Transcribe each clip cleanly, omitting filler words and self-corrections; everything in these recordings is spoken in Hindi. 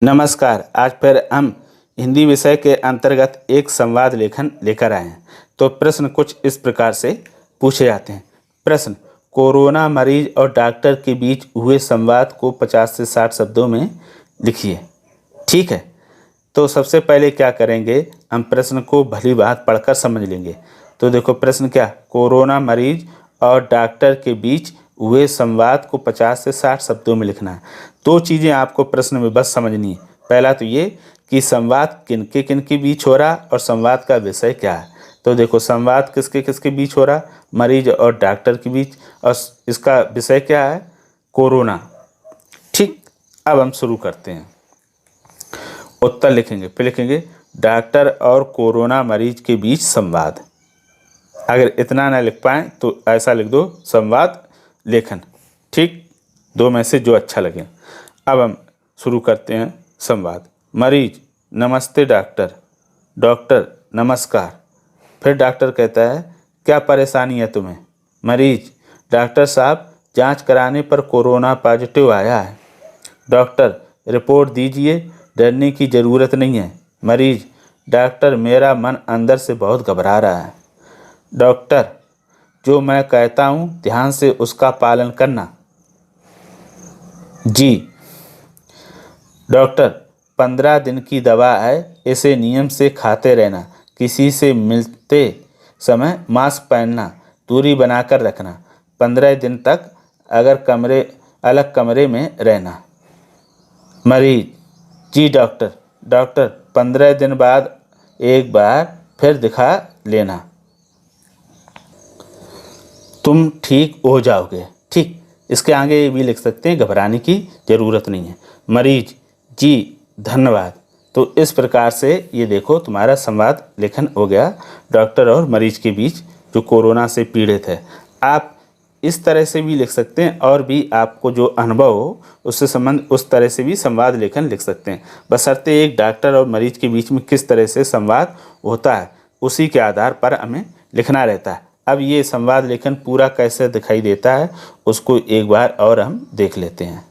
नमस्कार। आज फिर हम हिंदी विषय के अंतर्गत एक संवाद लेखन लेकर आए हैं। तो प्रश्न कुछ इस प्रकार से पूछे जाते हैं। प्रश्न, कोरोना मरीज और डॉक्टर के बीच हुए संवाद को 50 से 60 शब्दों में लिखिए। ठीक है, तो सबसे पहले क्या करेंगे, हम प्रश्न को भली बात पढ़कर समझ लेंगे। तो देखो प्रश्न क्या, कोरोना मरीज और डॉक्टर के बीच हुए संवाद को 50 से 60 शब्दों में लिखना है। दो चीज़ें आपको प्रश्न में बस समझनी है। पहला तो ये कि संवाद किनके बीच हो रहा और संवाद का विषय क्या है। तो देखो संवाद किसके किसके बीच हो रहा, मरीज और डॉक्टर के बीच, और इसका विषय क्या है, कोरोना। ठीक, अब हम शुरू करते हैं। उत्तर लिखेंगे, फिर लिखेंगे डॉक्टर और कोरोना मरीज के बीच संवाद। अगर इतना ना लिख पाएँ तो ऐसा लिख दो, संवाद लेखन। ठीक, दो में से जो अच्छा लगे। अब हम शुरू करते हैं संवाद। मरीज, नमस्ते डॉक्टर। डॉक्टर, नमस्कार। फिर डॉक्टर कहता है, क्या परेशानी है तुम्हें। मरीज, डॉक्टर साहब, जांच कराने पर कोरोना पॉजिटिव आया है। डॉक्टर, रिपोर्ट दीजिए, डरने की ज़रूरत नहीं है। मरीज, डॉक्टर, मेरा मन अंदर से बहुत घबरा रहा है। डॉक्टर, जो मैं कहता हूँ ध्यान से उसका पालन करना। जी। डॉक्टर, 15 दिन की दवा है, इसे नियम से खाते रहना। किसी से मिलते समय मास्क पहनना, दूरी बनाकर रखना। 15 दिन तक अलग कमरे में रहना। मरीज, जी डॉक्टर। डॉक्टर, 15 दिन बाद एक बार फिर दिखा लेना, तुम ठीक हो जाओगे। ठीक, इसके आगे ये भी लिख सकते हैं, घबराने की ज़रूरत नहीं है। मरीज, जी धन्यवाद। तो इस प्रकार से ये देखो तुम्हारा संवाद लेखन हो गया डॉक्टर और मरीज के बीच जो कोरोना से पीड़ित है। आप इस तरह से भी लिख सकते हैं, और भी आपको जो अनुभव हो उससे संबंध उस तरह से भी संवाद लेखन लिख सकते हैं। बशर्ते एक डॉक्टर और मरीज के बीच में किस तरह से संवाद होता है उसी के आधार पर हमें लिखना रहता है। अब ये संवाद लेखन पूरा कैसे दिखाई देता है उसको एक बार और हम देख लेते हैं।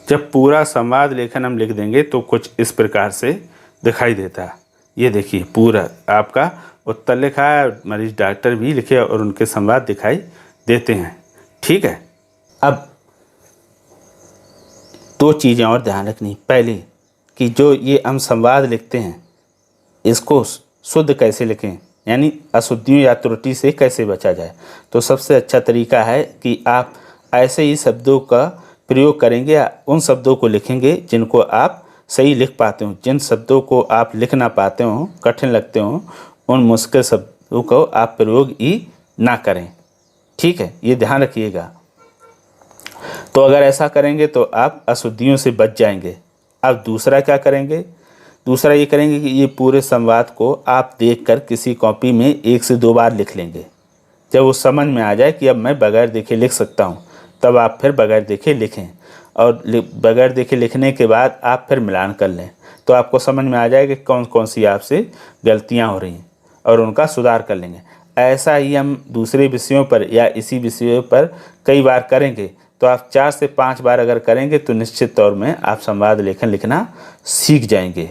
जब पूरा संवाद लेखन हम लिख देंगे तो कुछ इस प्रकार से दिखाई देता है। ये देखिए पूरा आपका उत्तर लिखा है, मरीज डॉक्टर भी लिखे और उनके संवाद दिखाई देते हैं। ठीक है, अब दो चीज़ें और ध्यान रखनी। पहली कि जो ये हम संवाद लिखते हैं इसको शुद्ध कैसे लिखें, यानी अशुद्धियों या त्रुटि से कैसे बचा जाए। तो सबसे अच्छा तरीका है कि आप ऐसे ही शब्दों का प्रयोग करेंगे या उन शब्दों को लिखेंगे जिनको आप सही लिख पाते हो। जिन शब्दों को आप लिख ना पाते हो, कठिन लगते हो, उन मुश्किल शब्दों को आप प्रयोग ही ना करें। ठीक है, ये ध्यान रखिएगा। तो अगर ऐसा करेंगे तो आप अशुद्धियों से बच जाएंगे। अब दूसरा क्या करेंगे, दूसरा ये करेंगे कि ये पूरे संवाद को आप देखकर किसी कॉपी में 1 से 2 बार लिख लेंगे। जब वो समझ में आ जाए कि अब मैं बगैर देखे लिख सकता हूँ, तब आप फिर बगैर देखे लिखें, और बगैर देखे लिखने के बाद आप फिर मिलान कर लें। तो आपको समझ में आ जाएगा कि कौन कौन सी आपसे गलतियाँ हो रही हैं और उनका सुधार कर लेंगे। ऐसा ही हम दूसरे विषयों पर या इसी विषयों पर कई बार करेंगे। तो आप 4 से 5 बार अगर करेंगे तो निश्चित तौर में आप संवाद लेखन लिखना सीख जाएंगे,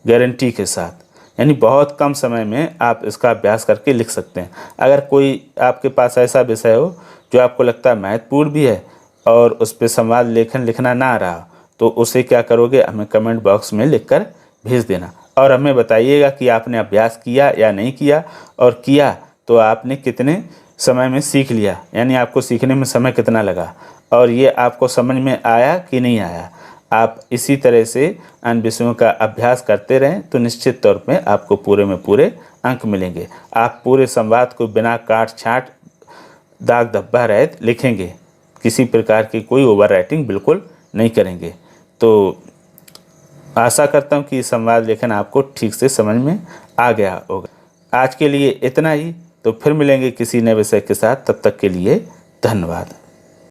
गारंटी के साथ। यानी बहुत कम समय में आप इसका अभ्यास करके लिख सकते हैं। अगर कोई आपके पास ऐसा विषय हो जो आपको लगता है महत्वपूर्ण भी है और उस पर संवाद लेखन लिखना ना आ रहा, तो उसे क्या करोगे, हमें कमेंट बॉक्स में लिखकर भेज देना और हमें बताइएगा कि आपने अभ्यास किया या नहीं किया, और किया तो आपने कितने समय में सीख लिया, यानी आपको सीखने में समय कितना लगा, और ये आपको समझ में आया कि नहीं आया। आप इसी तरह से अन्य विषयों का अभ्यास करते रहें तो निश्चित तौर पे आपको पूरे में पूरे अंक मिलेंगे। आप पूरे संवाद को बिना काट छाँट दाग धब्बा रहित लिखेंगे, किसी प्रकार की कोई ओवर राइटिंग बिल्कुल नहीं करेंगे। तो आशा करता हूँ कि संवाद लेखन आपको ठीक से समझ में आ गया होगा। आज के लिए इतना ही, तो फिर मिलेंगे किसी नए विषय के साथ। तब तक के लिए धन्यवाद।